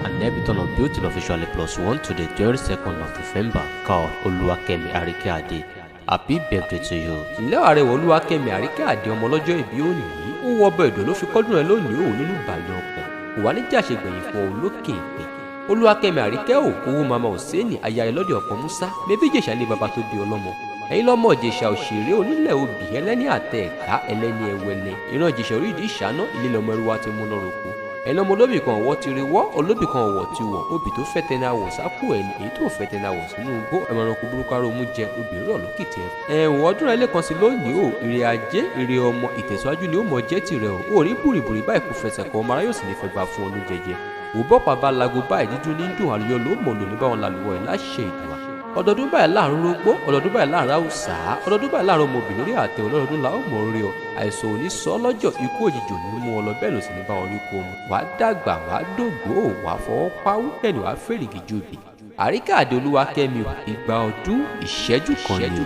an Everton of Beauty officially +1 to the 22nd of November called Oluwakemi Arike-Ade. Happy birthday to you. Ǹlẹ́ ààrẹ Olúwakẹ́mi Àríkẹ́-Àdé ọmọ ọlọ́jọ́ ìbí òní ó wọ ọbẹ̀ ìdò ló fi kọ́dún rẹ̀ lónìí òun nínú ìbàlẹ̀ ọkàn kò wá ní jàṣegbẹ̀yìn fún òun lókè ìpè. Olúwakẹ́mi Àríkẹ́ owó mama Hùsẹ́ẹ̀nì aya ẹlọ́dẹ ọ̀pọ̀ Musa mẹ́bí Ìjẹ̀ṣà lé baba tó bí ọlọ́mọ. Ẹ̀yin lọ́mọ Ìjẹ̀ṣà òṣèré onílẹ̀ obì ẹlẹ́ni àtẹ ẹ̀ka ẹlẹ́ni ẹwẹlẹ ìran Ìjẹ̀ṣà orídìí ìṣáná ilé lọmọ ẹrú wa ti múná roko. Ẹ̀yin lọ́mọ olóbì kan ọ̀wọ́ ti rí wọ́ olóbì kan ọ̀wọ́ ti wọ̀ obì tó fẹ́ tẹni àwọ̀ sápò ẹni èyí tó fẹ́ tẹni àwọ̀ sínú igbó ẹ̀mọ̀rànkú burúkú aró mú jẹ obìnrin rọ̀ lókìtì ẹ̀. ẹ̀wọ̀n ọdún rẹ̀ lẹ́kan sí lónìí o ire ajé ire ọmọ ìtẹ̀síwájú ni ó mọ jẹ́ tirẹ̀ o ò rí bùrìbùrì báyìí kò fẹsẹ̀ kọ́ ọmọ aráyò sì ní fẹ́ gbà fún ọdún jẹjẹ òbọ̀pá bá lago báyìí dídún ní dùn àlùyọ ló mọ̀ lò ní báwọn làlùwọ̀ ẹ̀ láṣẹ ìdùnnà ọdọọdún báyìí láàrin rógbó ọdọọdún báyìí láàrin haúsá ọdọọdún báyìí láàrin ọmọbìnrin lórí àtẹ ọlọ́dọọdún la ó mọ̀ orí ọ àìsàn ò ní sọ lọ́jọ́ ikú òjijì ò ní mú ọ lọ bẹ́ẹ̀ ló sì ní bá wọn rí kó mu wàá dàgbà wàá dògbò wàá fọwọ́ páwú bẹ́ẹ̀ ni wàá fèrègì jòbì Àríkẹ́-Àdé Olúwakẹ́mi ìgbà ọdún ìṣẹ́jú kan ni.